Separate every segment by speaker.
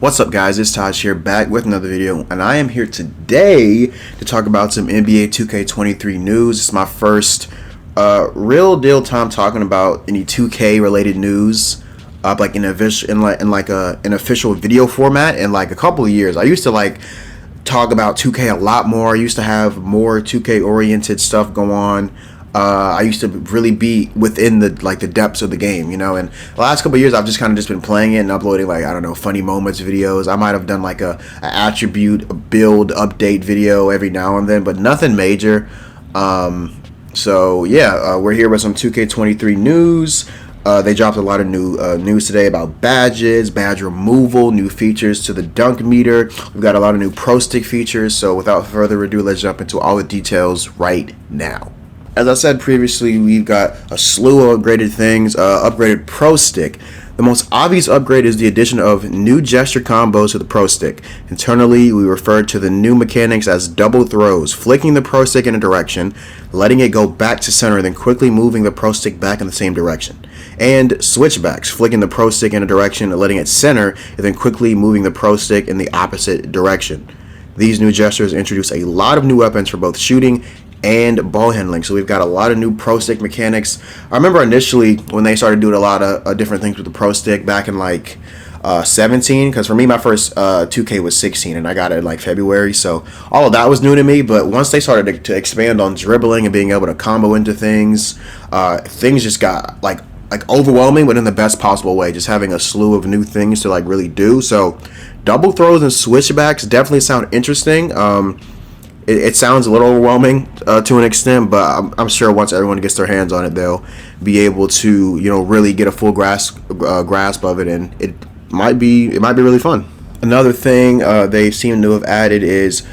Speaker 1: What's up, guys? It's Taj here, back with another video, and I am here today to talk about some NBA 2K23 news. It's my first real deal time talking about any 2K related news, like in an official video format in like a couple of years. I used to talk about 2K a lot more. I used to have more 2K oriented stuff go on. I used to really be within the depths of the game, and the last couple of years I've just been playing it and uploading funny moments videos. I might have done a attribute build update video every now and then, but nothing major. So yeah, we're here with some 2K23 news. They dropped a lot of new news today about badges, badge removal, new features to the dunk meter. We've got a lot of new pro stick features. So without further ado, let's jump into all the details right now. As I said previously, we've got a slew of upgraded things. Upgraded Pro Stick. The most obvious upgrade is the addition of new gesture combos to the Pro Stick. Internally, we refer to the new mechanics as double throws, flicking the Pro Stick in a direction, letting it go back to center, then quickly moving the Pro Stick back in the same direction. And switchbacks, flicking the Pro Stick in a direction, letting it center, and then quickly moving the Pro Stick in the opposite direction. These new gestures introduce a lot of new weapons for both shooting and ball handling. So we've got a lot of new pro stick mechanics. I remember initially when they started doing a lot of different things with the pro stick back in 17, because for me my first 2K was 16 and I got it in February, so all of that was new to me. But once they started to expand on dribbling and being able to combo into things, things just got overwhelming, but in the best possible way, just having a slew of new things to really do. So double throws and switchbacks definitely sound interesting. It sounds a little overwhelming to an extent, but I'm sure once everyone gets their hands on it, they'll be able to really get a full grasp of it, and it might be really fun. Another thing they seem to have added is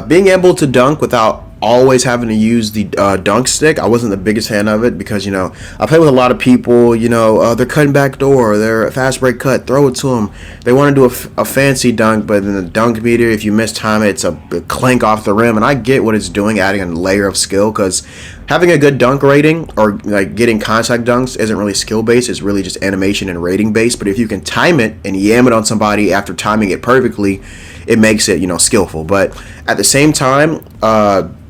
Speaker 1: being able to dunk without always having to use the dunk stick. I wasn't the biggest fan of it because I play with a lot of people. They're cutting back door, they're a fast break cut, throw it to them. They want to do a fancy dunk, but in the dunk meter, if you miss time, it's a clank off the rim. And I get what it's doing, adding a layer of skill, because having a good dunk rating or getting contact dunks isn't really skill based. It's really just animation and rating based. But if you can time it and yam it on somebody after timing it perfectly, it makes it skillful. But at the same time,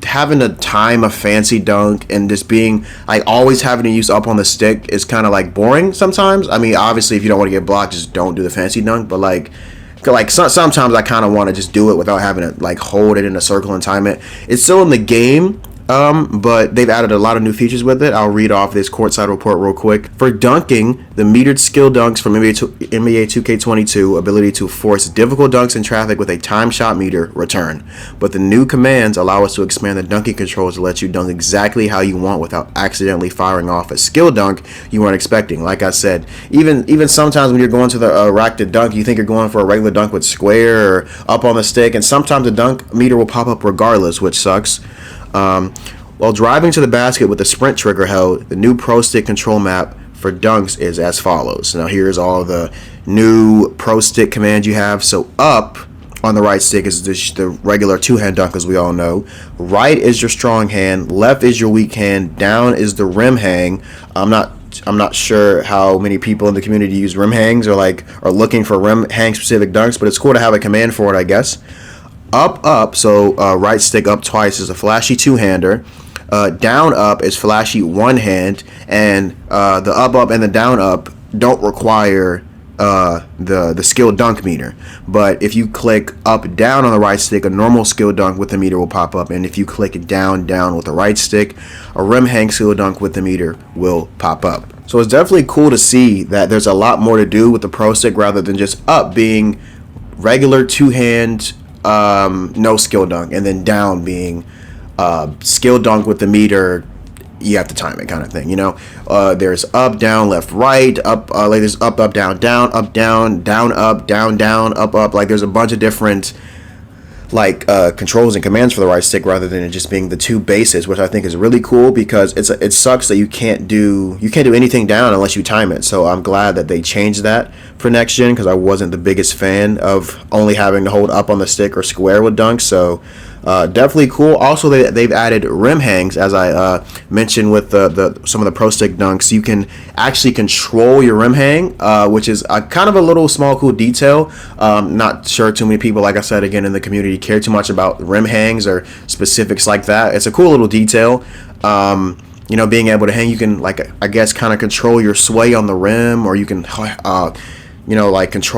Speaker 1: having to time a fancy dunk and just being always having to use up on the stick is kind of boring sometimes. I mean, obviously if you don't want to get blocked, just don't do the fancy dunk, but sometimes I kind of want to just do it without having to hold it in a circle and time it. It's still in the game, but they've added a lot of new features with it. I'll read off this courtside report real quick. For dunking, the metered skill dunks from NBA 2K22 ability to force difficult dunks in traffic with a time shot meter return. But the new commands allow us to expand the dunking controls to let you dunk exactly how you want without accidentally firing off a skill dunk you weren't expecting. Like I said, even sometimes when you're going to the rack to dunk, you think you're going for a regular dunk with square or up on the stick, and sometimes the dunk meter will pop up regardless, which sucks. While driving to the basket with the sprint trigger held, the new Pro Stick control map for dunks is as follows. Now here's all the new Pro Stick commands you have. So up on the right stick is the regular two-hand dunk, as we all know. Right is your strong hand. Left is your weak hand. Down is the rim hang. I'm not sure how many people in the community use rim hangs or are looking for rim hang specific dunks, but it's cool to have a command for it, I guess. Up, so right stick up twice is a flashy two-hander. Down up is flashy one hand, and the up and the down up don't require the skill dunk meter. But if you click up down on the right stick, a normal skill dunk with the meter will pop up, and if you click down with the right stick, a rim hang skill dunk with the meter will pop up. So it's definitely cool to see that there's a lot more to do with the Pro Stick rather than just up being regular two-hand no skill dunk, and then down being skill dunk with the meter, you have to time it kind of thing. There's up, down, left, right, up, there's up, down, down, up, down, down, up, down, down, up. There's a bunch of different controls and commands for the right stick rather than it just being the two bases, which I think is really cool, because it sucks that you can't do anything down unless you time it. So I'm glad that they changed that for next gen, because I wasn't the biggest fan of only having to hold up on the stick or square with dunks. So Definitely cool. Also, they've added rim hangs, as I mentioned with the some of the pro stick dunks. You can actually control your rim hang, which is kind of a little small cool detail. Not sure too many people, like I said again, in the community care too much about rim hangs or specifics like that. It's a cool little detail. Being able to hang, you can, like, I guess, kind of control your sway on the rim, or you can control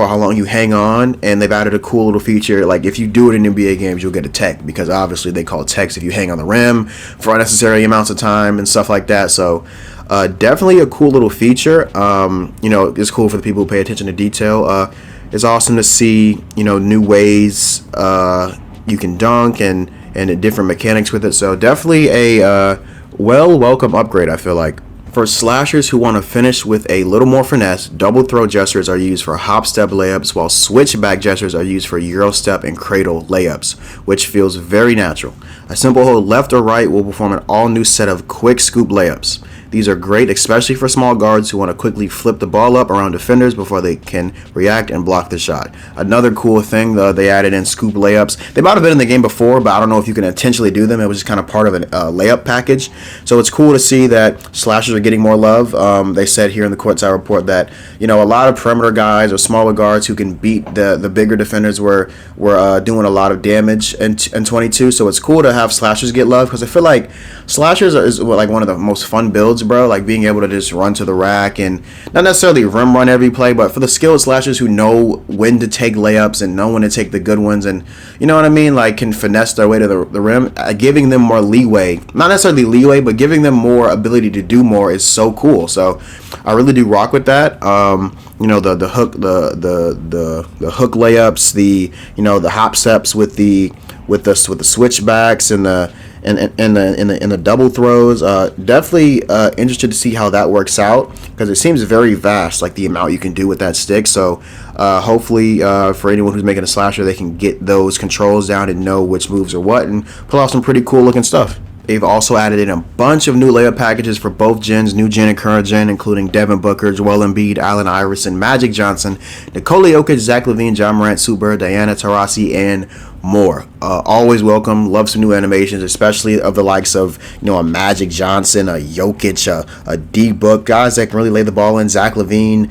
Speaker 1: how long you hang on. And they've added a cool little feature, like if you do it in NBA games, you'll get a tech, because obviously they call it techs if you hang on the rim for unnecessary amounts of time and stuff like that. So definitely a cool little feature. It's cool for the people who pay attention to detail. It's awesome to see new ways you can dunk and different mechanics with it. So definitely a welcome upgrade, I feel like. For slashers who want to finish with a little more finesse, double throw gestures are used for hop step layups, while switchback gestures are used for euro step and cradle layups, which feels very natural. A simple hold left or right will perform an all new set of quick scoop layups. These are great, especially for small guards who want to quickly flip the ball up around defenders before they can react and block the shot. Another cool thing, they added in scoop layups. They might have been in the game before, but I don't know if you can intentionally do them. It was just kind of part of a layup package. So it's cool to see that slashers are getting more love. They said here in the courtside report that a lot of perimeter guys or smaller guards who can beat the bigger defenders were doing a lot of damage in 22. So it's cool to have slashers get love, because I feel like slashers is like one of the most fun builds, bro. Like being able to just run to the rack and not necessarily rim run every play, but for the skilled slashers who know when to take layups and know when to take the good ones, and you know what I mean, like can finesse their way to the rim, giving them more leeway, not necessarily leeway, but giving them more ability to do more is so cool. So I really do rock with that. The hook, the hook layups, the hop steps with the switchbacks and the double throws. Definitely interested to see how that works out, because it seems very vast, like the amount you can do with that stick. So hopefully for anyone who's making a slasher, they can get those controls down and know which moves are what, and pull off some pretty cool looking stuff. They've also added in a bunch of new layup packages for both gens, new gen and current gen, including Devin Booker, Joel Embiid, Allen Iverson, Magic Johnson, Nikola Jokic, Zach LaVine, John Morant, Sue Bird, Diana Taurasi, and more. Always welcome. Love some new animations, especially of the likes of a Magic Johnson, a Jokic, a D Book, guys that can really lay the ball in. Zach LaVine,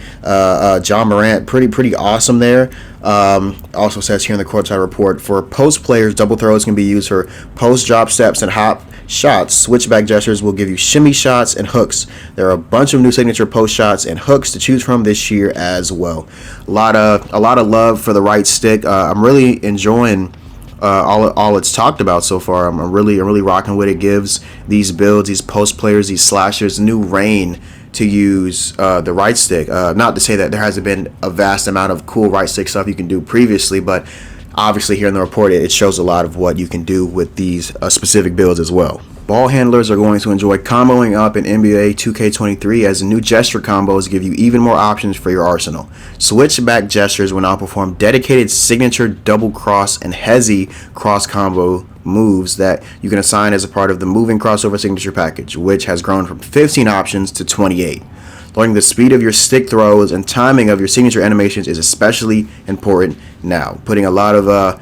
Speaker 1: John Morant, pretty awesome there. Also says here in the courtside report, for post players, double throws can be used for post drop steps and hop shots. Switchback gestures will give you shimmy shots and hooks. There are a bunch of new signature post shots and hooks to choose from this year as well. A lot of love for the right stick. I'm really enjoying all it's talked about so far. I'm really rocking with it. Gives these builds, these post players, these slashers new reign to use the right stick. Not to say that there hasn't been a vast amount of cool right stick stuff you can do previously, but obviously here in the report it shows a lot of what you can do with these specific builds as well. Ball handlers are going to enjoy comboing up in NBA 2K23, as the new gesture combos give you even more options for your arsenal. Switchback gestures will now perform dedicated signature double cross and hezzy cross combo moves that you can assign as a part of the moving crossover signature package, which has grown from 15 options to 28. Learning the speed of your stick throws and timing of your signature animations is especially important now, putting a lot of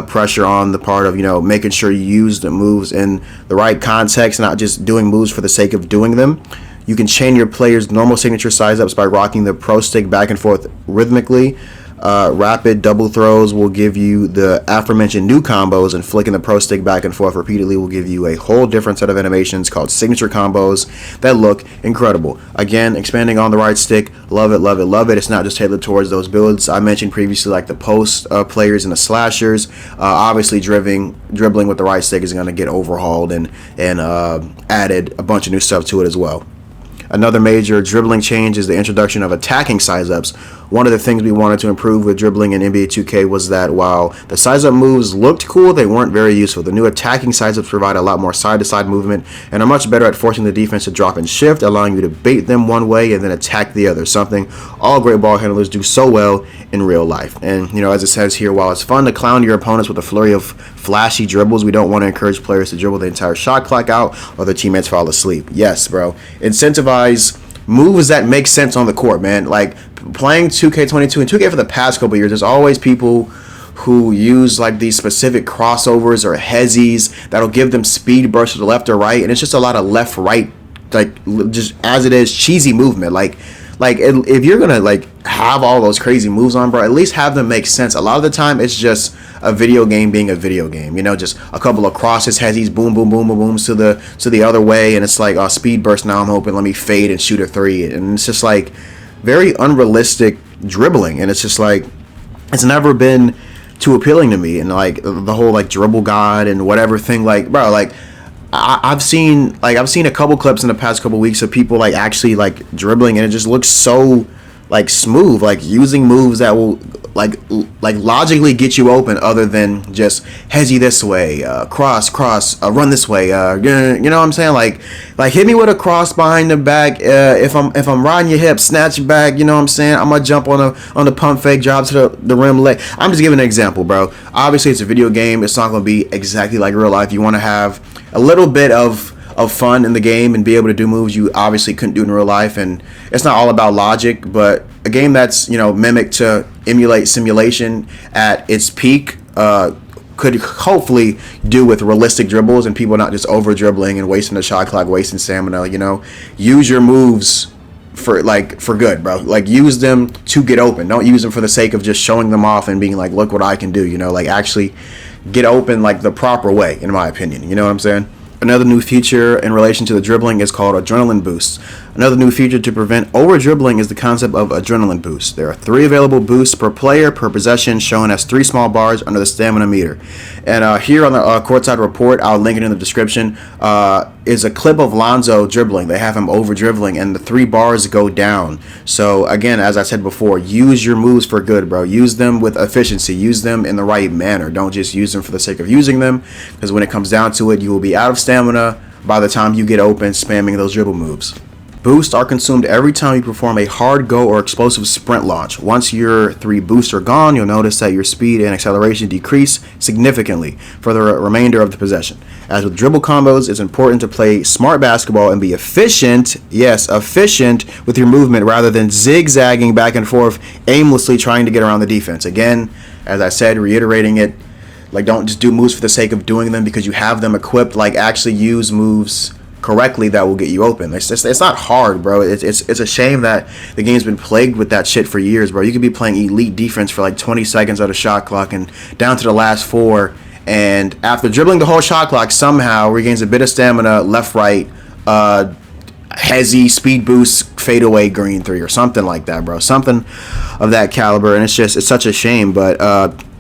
Speaker 1: pressure on the part of making sure you use the moves in the right context, not just doing moves for the sake of doing them. You can chain your players' normal signature size ups by rocking the pro stick back and forth rhythmically. Rapid double throws will give you the aforementioned new combos, and flicking the pro stick back and forth repeatedly will give you a whole different set of animations called signature combos that look incredible. Again, expanding on the right stick, love it. It's not just tailored towards those builds I mentioned previously, like the post players and the slashers. Obviously dribbling with the right stick is going to get overhauled and added a bunch of new stuff to it as well. Another major dribbling change is the introduction of attacking size-ups. One of the things we wanted to improve with dribbling in NBA 2K was that while the size-up moves looked cool, they weren't very useful. The new attacking size-ups provide a lot more side-to-side movement and are much better at forcing the defense to drop and shift, allowing you to bait them one way and then attack the other, something all great ball handlers do so well in real life. And, as it says here, while it's fun to clown your opponents with a flurry of flashy dribbles, we don't want to encourage players to dribble the entire shot clock out or their teammates fall asleep. Yes, bro. Incentivize moves that make sense on the court, man. Like playing 2K22 and 2K for the past couple years, there's always people who use like these specific crossovers or hezzies that'll give them speed bursts to the left or right, and it's just a lot of left right, like just as it is cheesy movement. Like if you're gonna like have all those crazy moves on, bro, at least have them make sense. A lot of the time it's just a video game being a video game, you know, just a couple of crosses, hezzies, boom boom boom boom booms to the other way, and it's like, oh, speed burst, now I'm hoping, let me fade and shoot a three. And it's just like very unrealistic dribbling, and it's just like it's never been too appealing to me. And like the whole like dribble god and whatever thing, like, bro, like I've seen a couple clips in the past couple weeks of people like actually like dribbling, and it just looks so like smooth, like using moves that will like logically get you open, other than just hezzy this way, cross, run this way, you know what I'm saying? Like hit me with a cross behind the back, if I'm riding your hip, snatch back, you know what I'm saying? I'm gonna jump on the pump fake, drop to the rim leg. I'm just giving an example, bro. Obviously it's a video game, it's not gonna be exactly like real life. You want to have a little bit of fun in the game and be able to do moves you obviously couldn't do in real life. And it's not all about logic, but a game that's, you know, mimicked to emulate simulation at its peak could hopefully do with realistic dribbles and people not just over dribbling and wasting the shot clock, wasting stamina. You know, use your moves for good, bro. Like use them to get open. Don't use them for the sake of just showing them off and being like, look what I can do, you know. Like actually get open like the proper way, in my opinion, you know what I'm saying? Another new feature in relation to the dribbling is called adrenaline boost. Another new feature to prevent over dribbling is the concept of adrenaline boost. There are 3 available boosts per player per possession, shown as 3 small bars under the stamina meter. And here on the courtside report, I'll link it in the description, is a clip of Lonzo dribbling. They have him over dribbling, and the 3 bars go down. So again, as I said before, use your moves for good, bro. Use them with efficiency. Use them in the right manner. Don't just use them for the sake of using them, because when it comes down to it, you will be out of stamina by the time you get open spamming those dribble moves. Boosts are consumed every time you perform a hard go or explosive sprint launch. Once your 3 boosts are gone, you'll notice that your speed and acceleration decrease significantly for the remainder of the possession. As with dribble combos, it's important to play smart basketball and be efficient, yes, efficient with your movement rather than zigzagging back and forth, aimlessly trying to get around the defense. Again, as I said, reiterating it, like don't just do moves for the sake of doing them because you have them equipped. Like actually use moves correctly that will get you open. It's not hard, bro. It's a shame that the game's been plagued with that shit for years, bro. You could be playing elite defense for like 20 seconds out of shot clock and down to the last 4, and after dribbling the whole shot clock, somehow regains a bit of stamina, left, right, hezzy, speed boost, fade away, green 3 or something like that, bro. Something of that caliber, and it's such a shame. But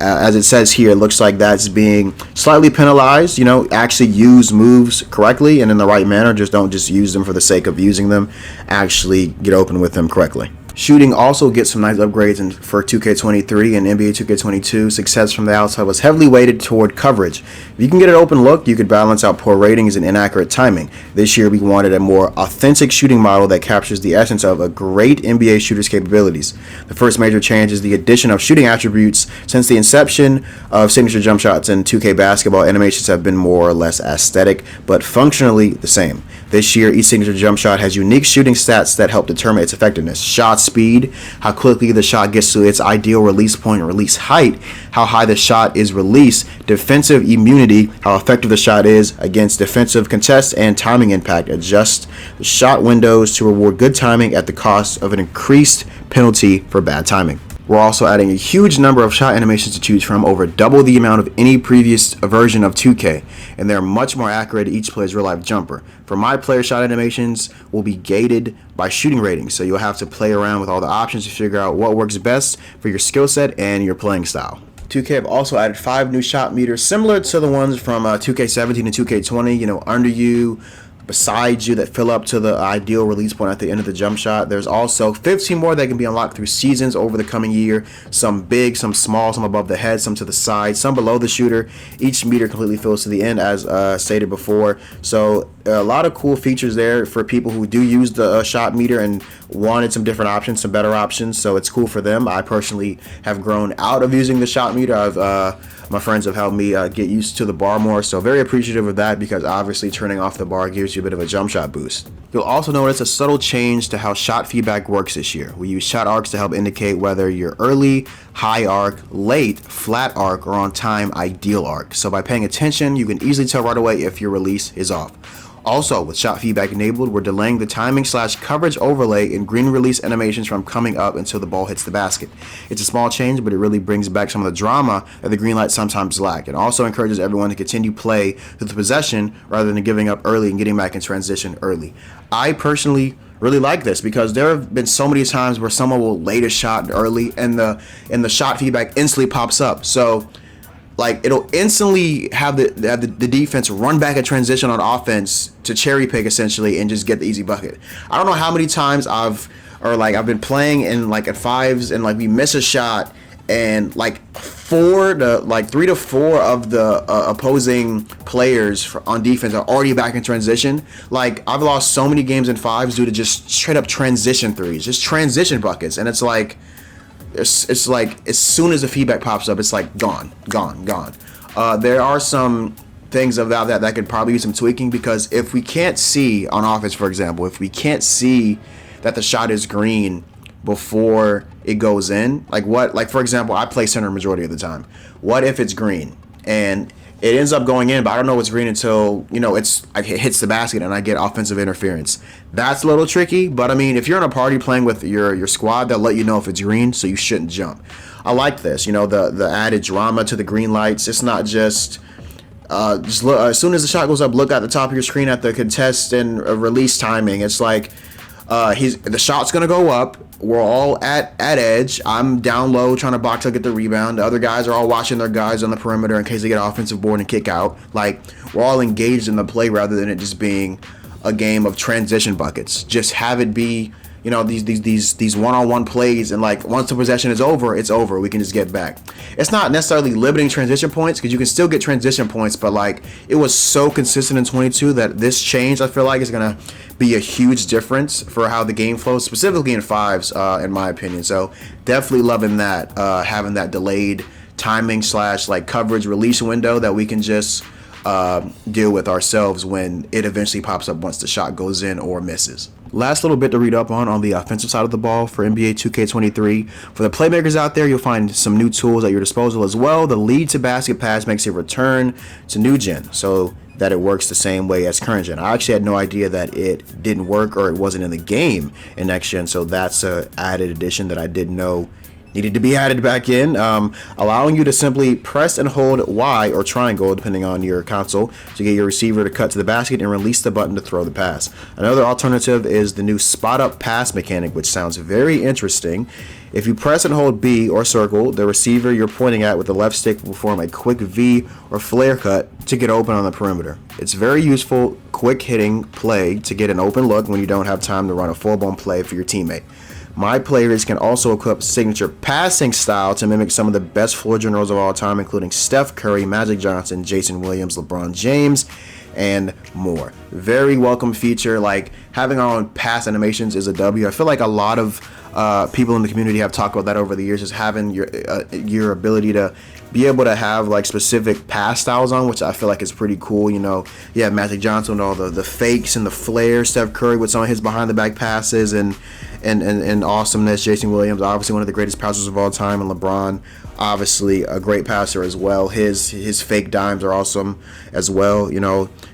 Speaker 1: as it says here, it looks like that's being slightly penalized. You know, actually use moves correctly and in the right manner. Just don't just use them for the sake of using them. Actually get open with them correctly. Shooting also gets some nice upgrades for 2K23 and NBA 2K22. Success from the outside was heavily weighted toward coverage. If you can get an open look, you could balance out poor ratings and inaccurate timing. This year, we wanted a more authentic shooting model that captures the essence of a great NBA shooter's capabilities. The first major change is the addition of shooting attributes. Since the inception of signature jump shots in 2K basketball, animations have been more or less aesthetic, but functionally the same. This year, each signature jump shot has unique shooting stats that help determine its effectiveness. Shot speed, how quickly the shot gets to its ideal release point or release height, how high the shot is released, defensive immunity, how effective the shot is against defensive contests, and timing impact. Adjust the shot windows to reward good timing at the cost of an increased penalty for bad timing. We're also adding a huge number of shot animations to choose from, over double the amount of any previous version of 2K, and they're much more accurate at each player's real-life jumper. For my player, shot animations will be gated by shooting ratings, so you'll have to play around with all the options to figure out what works best for your skill set and your playing style. 2K have also added 5 new shot meters similar to the ones from 2K17 and 2K20, you know, under you, beside you, that fill up to the ideal release point at the end of the jump shot. There's also 15 more that can be unlocked through seasons over the coming year. Some big, some small, some above the head, some to the side, some below the shooter. Each meter completely fills to the end, as stated before. So a lot of cool features there for people who do use the shot meter and wanted some different options, some better options, so it's cool for them. I personally have grown out of using the shot meter. My friends have helped me get used to the bar more, so very appreciative of that, because obviously turning off the bar gives you a bit of a jump shot boost. You'll also notice a subtle change to how shot feedback works this year. We use shot arcs to help indicate whether you're early, high arc, late, flat arc, or on time, ideal arc. So by paying attention, you can easily tell right away if your release is off. Also, with shot feedback enabled, we're delaying the timing/coverage overlay in green release animations from coming up until the ball hits the basket. It's a small change, but it really brings back some of the drama that the green light sometimes lack. It also encourages everyone to continue play through the possession rather than giving up early and getting back in transition early. I personally really like this, because there have been so many times where someone will late a shot early and the shot feedback instantly pops up. So like, it'll instantly have the defense run back a transition on offense to cherry pick essentially and just get the easy bucket. I don't know how many times I've been playing in like at fives and like we miss a shot and like 3 to 4 of the opposing players on defense are already back in transition. Like, I've lost so many games in fives due to just straight up transition threes, just transition buckets, and it's like as soon as the feedback pops up, it's like gone. There are some things about that could probably use some tweaking, because if we can't see on offense, for example, if we can't see that the shot is green before it goes in, like for example, I play center majority of the time. What if it's green and it ends up going in, but I don't know it's green until, it hits the basket and I get offensive interference? That's a little tricky, but I mean, if you're in a party playing with your squad, they'll let you know if it's green, so you shouldn't jump. I like this, the added drama to the green lights. It's not just look, as soon as the shot goes up, look at the top of your screen at the contest and release timing. It's like the shot's gonna go up. We're all at edge. I'm down low trying to box to get the rebound. The other guys are all watching their guys on the perimeter in case they get offensive board and kick out. Like, we're all engaged in the play rather than it just being a game of transition buckets. Just have it be, these one-on-one plays, and like once the possession is over, it's over. We can just get back. It's not necessarily limiting transition points, because you can still get transition points, but like, it was so consistent in 22 that this change, I feel like, is gonna be a huge difference for how the game flows, specifically in fives, in my opinion. So definitely loving that, having that delayed timing / coverage release window that we can just deal with ourselves when it eventually pops up once the shot goes in or misses. Last little bit to read up on the offensive side of the ball for NBA 2K23. For the playmakers out there, you'll find some new tools at your disposal as well. The lead to basket pass makes a return to new gen, so that it works the same way as current gen. I actually had no idea that it didn't work or it wasn't in the game in next gen, so that's a added addition that I didn't know needed to be added back in, allowing you to simply press and hold Y or triangle, depending on your console, to get your receiver to cut to the basket and release the button to throw the pass. Another alternative is the new spot up pass mechanic, which sounds very interesting. If you press and hold B or circle, the receiver you're pointing at with the left stick will perform a quick V or flare cut to get open on the perimeter. It's very useful, quick hitting play to get an open look when you don't have time to run a full-blown play for your teammate. My players can also equip signature passing style to mimic some of the best floor generals of all time, including Steph Curry, Magic Johnson, Jason Williams, LeBron James, and more. Very welcome feature. Like, having our own pass animations is a W. I feel like a lot of people in the community have talked about that over the years, is having your ability to be able to have like specific pass styles on, which I feel like is pretty cool. You have Magic Johnson with all the fakes and the flares, Steph Curry with some of his behind the back passes and awesomeness, Jason Williams, obviously one of the greatest passers of all time, and LeBron, obviously a great passer as well. His fake dimes are awesome as well.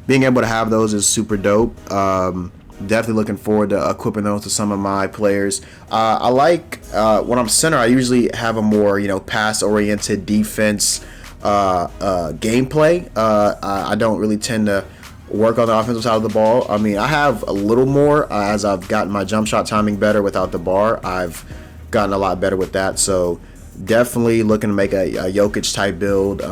Speaker 1: Being able to have those is super dope. Definitely looking forward to equipping those to some of my players. I like when I'm center, I usually have a more pass-oriented defense gameplay. I don't really tend to work on the offensive side of the ball. I mean, I have a little more as I've gotten my jump shot timing better without the bar. I've gotten a lot better with that. So definitely looking to make a Jokic type build.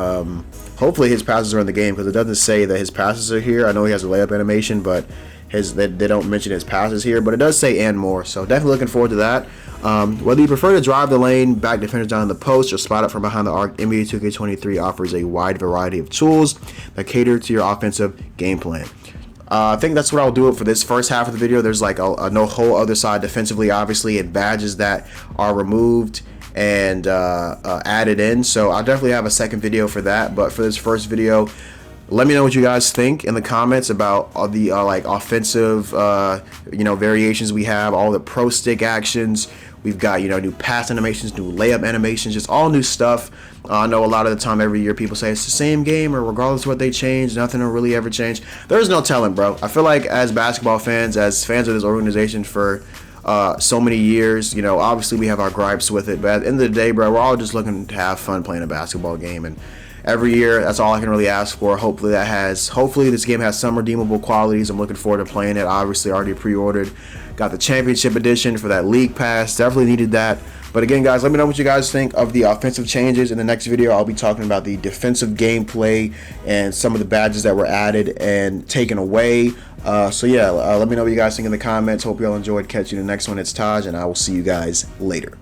Speaker 1: Hopefully his passes are in the game, because it doesn't say that his passes are here. I know he has a layup animation, but they don't mention his passes here, but it does say and more. So definitely looking forward to that. Whether you prefer to drive the lane, back defenders down in the post, or spot up from behind the arc, NBA 2K23 offers a wide variety of tools that cater to your offensive game plan. I think that's what I'll do it for this first half of the video. There's like a no whole other side defensively, obviously, and badges that are removed and added in. So I'll definitely have a second video for that. But for this first video, let me know what you guys think in the comments about all the like offensive variations we have, all the pro stick actions. We've got, new pass animations, new layup animations, just all new stuff. I know a lot of the time every year people say it's the same game, or regardless of what they change, nothing will really ever change. There's no telling, bro. I feel like as basketball fans, as fans of this organization for so many years, obviously we have our gripes with it, but at the end of the day, bro, we're all just looking to have fun playing a basketball game. And every year, that's all I can really ask for. Hopefully this game has some redeemable qualities. I'm looking forward to playing it. Obviously already pre-ordered. Got the championship edition for that league pass. Definitely needed that. But again, guys, let me know what you guys think of the offensive changes. In the next video, I'll be talking about the defensive gameplay and some of the badges that were added and taken away. So yeah, let me know what you guys think in the comments. Hope you all enjoyed. Catch you in the next one. It's Taj, and I will see you guys later.